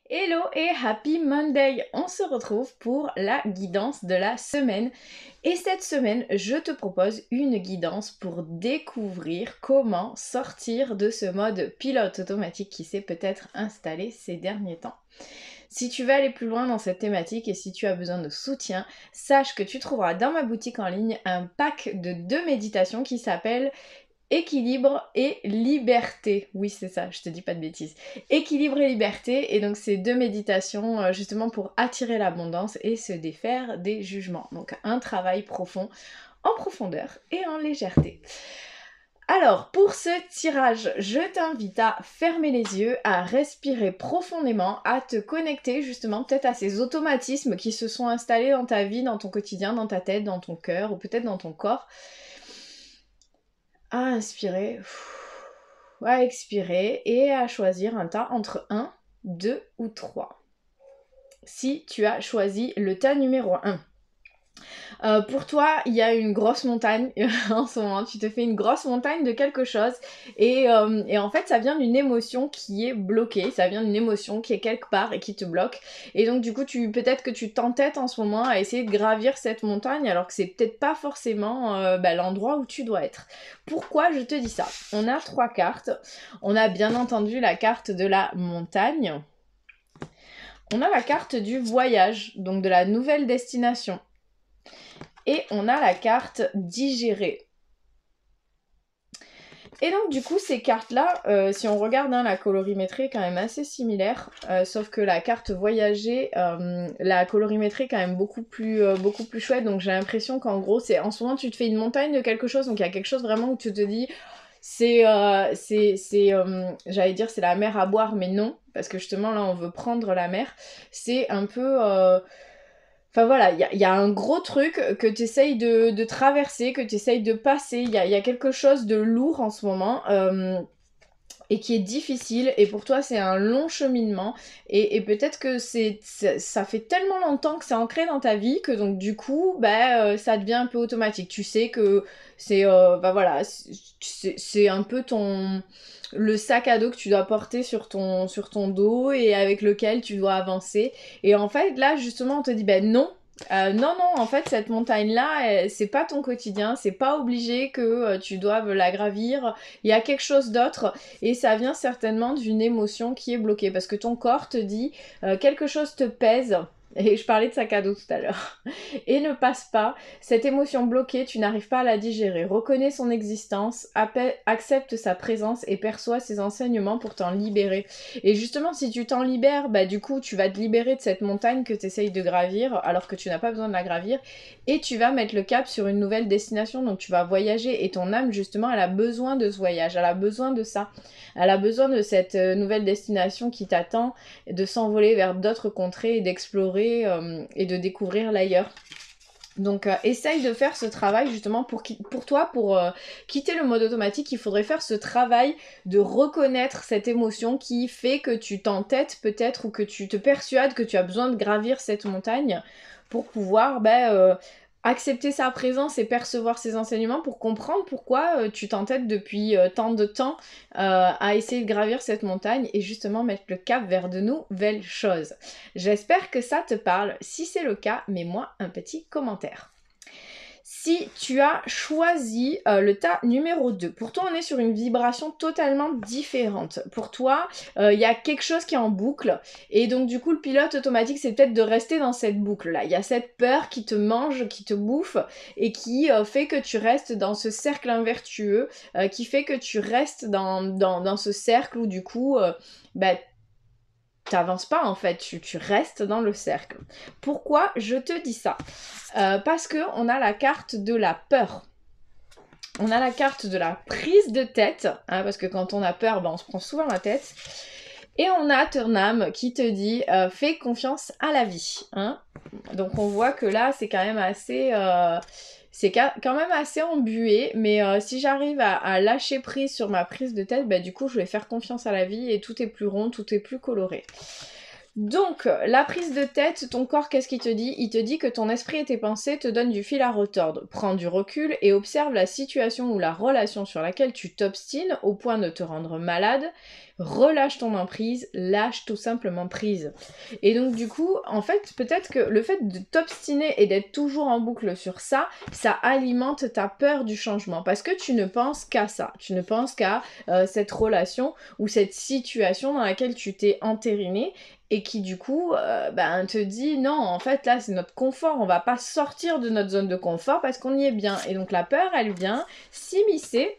Hello et Happy Monday! On se retrouve pour la guidance de la semaine. Et cette semaine, je te propose une guidance pour découvrir comment sortir de ce mode pilote automatique qui s'est peut-être installé ces derniers temps. Si tu veux aller plus loin dans cette thématique et si tu as besoin de soutien, sache que tu trouveras dans ma boutique en ligne un pack de 2 méditations qui s'appelle Équilibre et liberté. Oui, c'est ça, je te dis pas de bêtises. Équilibre et liberté, et donc c'est 2 méditations justement pour attirer l'abondance et se défaire des jugements. Donc un travail profond en profondeur et en légèreté. Alors, pour ce tirage, je t'invite à fermer les yeux, à respirer profondément, à te connecter justement peut-être à ces automatismes qui se sont installés dans ta vie, dans ton quotidien, dans ta tête, dans ton cœur ou peut-être dans ton corps. À inspirer, à expirer et à choisir un tas entre 1, 2 ou 3. Si tu as choisi le tas numéro 1. Pour toi, il y a une grosse montagne en ce moment, tu te fais une grosse montagne de quelque chose et en fait ça vient d'une émotion qui est bloquée, ça vient d'une émotion qui est quelque part et qui te bloque et donc du coup peut-être que tu t'entêtes en ce moment à essayer de gravir cette montagne alors que c'est peut-être pas forcément l'endroit où tu dois être. Pourquoi je te dis ça? On a 3 cartes, on a bien entendu la carte de la montagne, on a la carte du voyage, donc de la nouvelle destination. Et on a la carte digérer. Et donc du coup ces cartes-là, si on regarde la colorimétrie est quand même assez similaire, sauf que la carte voyager, la colorimétrie est quand même beaucoup plus chouette, donc j'ai l'impression qu'en gros c'est en ce moment tu te fais une montagne de quelque chose, donc il y a quelque chose vraiment où tu te dis j'allais dire c'est la mer à boire, mais non, parce que justement là on veut prendre la mer, c'est un peu... Enfin voilà, il y a un gros truc que tu essayes de traverser, que tu essayes de passer. Il y a quelque chose de lourd en ce moment et qui est difficile. Et pour toi, c'est un long cheminement. Et peut-être que ça fait tellement longtemps que c'est ancré dans ta vie que donc du coup, ça devient un peu automatique. Tu sais que c'est un peu le sac à dos que tu dois porter sur ton dos et avec lequel tu dois avancer. Et en fait, là, justement, on te dit, non. Non, en fait, cette montagne-là, c'est pas ton quotidien, c'est pas obligé que tu doives la gravir. Il y a quelque chose d'autre et ça vient certainement d'une émotion qui est bloquée parce que ton corps te dit quelque chose te pèse. Et je parlais de sac à dos tout à l'heure. Et ne passe pas. Cette émotion bloquée, tu n'arrives pas à la digérer. Reconnais son existence, accepte sa présence et perçois ses enseignements pour t'en libérer. Et justement, si tu t'en libères, du coup, tu vas te libérer de cette montagne que tu essayes de gravir alors que tu n'as pas besoin de la gravir et tu vas mettre le cap sur une nouvelle destination. Donc tu vas voyager et ton âme, justement, elle a besoin de ce voyage. Elle a besoin de ça. Elle a besoin de cette nouvelle destination qui t'attend, de s'envoler vers d'autres contrées et d'explorer et de découvrir l'ailleurs. Donc essaye de faire ce travail justement pour toi, pour quitter le mode automatique, il faudrait faire ce travail de reconnaître cette émotion qui fait que tu t'entêtes peut-être ou que tu te persuades que tu as besoin de gravir cette montagne pour pouvoir accepter sa présence et percevoir ses enseignements pour comprendre pourquoi tu t'entêtes depuis tant de temps à essayer de gravir cette montagne et justement mettre le cap vers de nouvelles choses. J'espère que ça te parle. Si c'est le cas, mets-moi un petit commentaire. Si tu as choisi le tas numéro 2, pour toi on est sur une vibration totalement différente. Pour toi, il y a quelque chose qui est en boucle et donc du coup le pilote automatique c'est peut-être de rester dans cette boucle-là. Il y a cette peur qui te mange, qui te bouffe et qui fait que tu restes dans ce cercle invertueux, qui fait que tu restes dans ce cercle où du coup... t'avances pas en fait, tu restes dans le cercle. Pourquoi je te dis ça? Parce que on a la carte de la peur. On a la carte de la prise de tête, parce que quand on a peur, on se prend souvent la tête. Et on a ton âme qui te dit fais confiance à la vie. Donc on voit que là c'est quand même assez... c'est quand même assez embué, mais si j'arrive à lâcher prise sur ma prise de tête, du coup je vais faire confiance à la vie et tout est plus rond, tout est plus coloré. Donc, la prise de tête, ton corps, qu'est-ce qu'il te dit? Il te dit que ton esprit et tes pensées te donnent du fil à retordre. Prends du recul et observe la situation ou la relation sur laquelle tu t'obstines au point de te rendre malade. Relâche ton emprise, lâche tout simplement prise. Et donc du coup, en fait, peut-être que le fait de t'obstiner et d'être toujours en boucle sur ça, ça alimente ta peur du changement. Parce que tu ne penses qu'à ça. Tu ne penses qu'à cette relation ou cette situation dans laquelle tu t'es entériné et qui du coup te dit non, en fait là c'est notre confort, on va pas sortir de notre zone de confort parce qu'on y est bien. Et donc la peur, elle vient s'immiscer.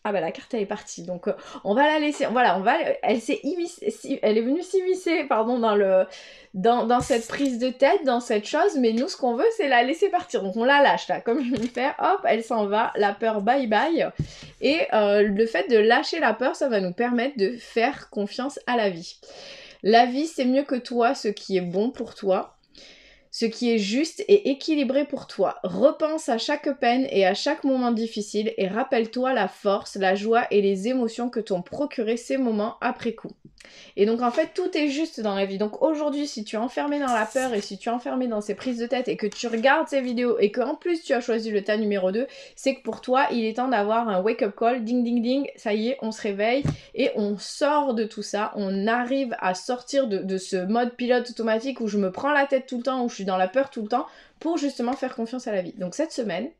Ah bah la carte elle est partie, donc on va la laisser, voilà, elle est venue s'immiscer, pardon, dans cette prise de tête, dans cette chose, mais nous ce qu'on veut c'est la laisser partir, donc on la lâche là, comme je viens de faire, hop, elle s'en va, la peur bye bye, et le fait de lâcher la peur, ça va nous permettre de faire confiance à la vie. La vie c'est mieux que toi, ce qui est bon pour toi. Ce qui est juste et équilibré pour toi. Repense à chaque peine et à chaque moment difficile et rappelle-toi la force, la joie et les émotions que t'ont procuré ces moments après coup. Et donc en fait tout est juste dans la vie. Donc aujourd'hui si tu es enfermé dans la peur et si tu es enfermé dans ces prises de tête et que tu regardes ces vidéos et qu'en plus tu as choisi le tas numéro 2, c'est que pour toi il est temps d'avoir un wake up call, ding ding ding, ça y est on se réveille et on sort de tout ça, on arrive à sortir de ce mode pilote automatique où je me prends la tête tout le temps, où je suis dans la peur tout le temps pour justement faire confiance à la vie. Donc cette semaine,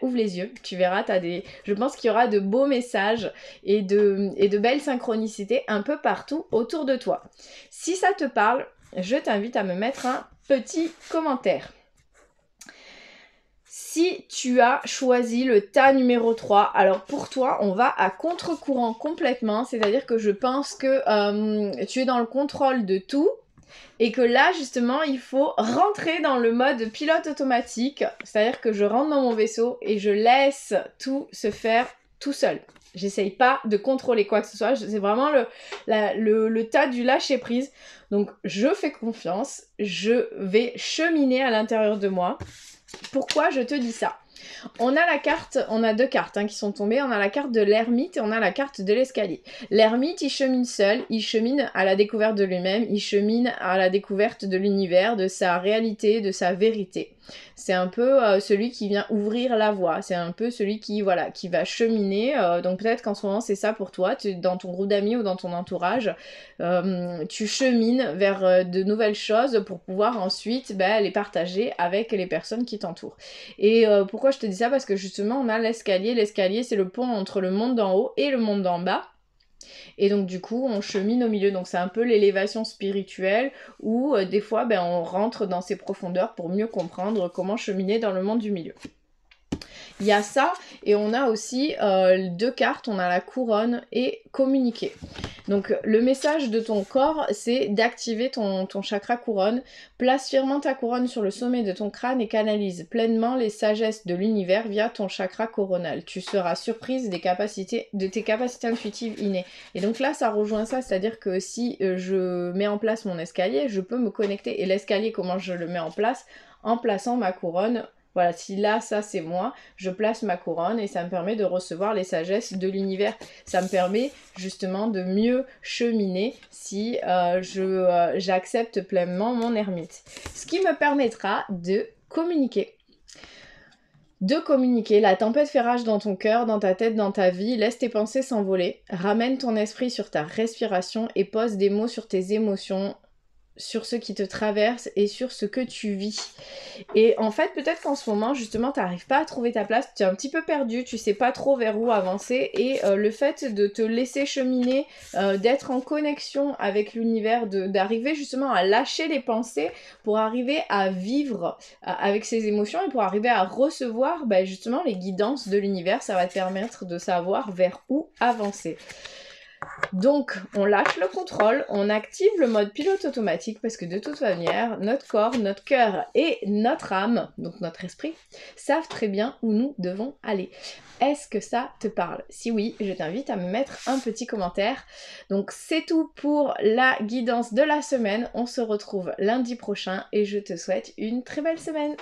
ouvre les yeux, tu verras, je pense qu'il y aura de beaux messages et de belles synchronicités un peu partout autour de toi. Si ça te parle, je t'invite à me mettre un petit commentaire. Si tu as choisi le tas numéro 3, alors pour toi, on va à contre-courant complètement, c'est-à-dire que je pense que tu es dans le contrôle de tout, et que là, justement, il faut rentrer dans le mode pilote automatique. C'est-à-dire que je rentre dans mon vaisseau et je laisse tout se faire tout seul. J'essaye pas de contrôler quoi que ce soit. C'est vraiment le tas du lâcher-prise. Donc, je fais confiance. Je vais cheminer à l'intérieur de moi. Pourquoi je te dis ça ? On a deux cartes qui sont tombées, on a la carte de l'ermite et on a la carte de l'escalier. L'ermite, il chemine seul, il chemine à la découverte de lui-même, il chemine à la découverte de l'univers, de sa réalité, de sa vérité. C'est un peu celui qui vient ouvrir la voie, c'est un peu celui qui va cheminer, donc peut-être qu'en ce moment c'est ça pour toi, dans ton groupe d'amis ou dans ton entourage, tu chemines vers de nouvelles choses pour pouvoir ensuite les partager avec les personnes qui t'entourent. Et pourquoi je te dis ça? Parce que justement on a l'escalier, l'escalier c'est le pont entre le monde d'en haut et le monde d'en bas. Et donc du coup on chemine au milieu, donc c'est un peu l'élévation spirituelle où des fois on rentre dans ces profondeurs pour mieux comprendre comment cheminer dans le monde du milieu. Il y a ça et on a aussi deux cartes, on a la couronne et communiquer. Donc le message de ton corps c'est d'activer ton chakra couronne, place fièrement ta couronne sur le sommet de ton crâne et canalise pleinement les sagesses de l'univers via ton chakra coronal. Tu seras surprise de tes capacités intuitives innées. Et donc là ça rejoint ça, c'est-à-dire que si je mets en place mon escalier, je peux me connecter. Et l'escalier, comment je le mets en place? En plaçant ma couronne. Voilà, si là, ça c'est moi, je place ma couronne et ça me permet de recevoir les sagesses de l'univers. Ça me permet justement de mieux cheminer si j'accepte pleinement mon ermite. Ce qui me permettra de communiquer. La tempête fait rage dans ton cœur, dans ta tête, dans ta vie, laisse tes pensées s'envoler, ramène ton esprit sur ta respiration et pose des mots sur tes émotions, sur ce qui te traverse et sur ce que tu vis. Et en fait, peut-être qu'en ce moment, justement, t'arrives pas à trouver ta place, tu es un petit peu perdu, tu sais pas trop vers où avancer, et le fait de te laisser cheminer, d'être en connexion avec l'univers, d'arriver justement à lâcher les pensées pour arriver à vivre avec ses émotions et pour arriver à recevoir justement les guidances de l'univers, ça va te permettre de savoir vers où avancer. Donc, on lâche le contrôle, on active le mode pilote automatique parce que de toute manière, notre corps, notre cœur et notre âme, donc notre esprit, savent très bien où nous devons aller. Est-ce que ça te parle? Si oui, je t'invite à me mettre un petit commentaire. Donc, c'est tout pour la guidance de la semaine. On se retrouve lundi prochain et je te souhaite une très belle semaine.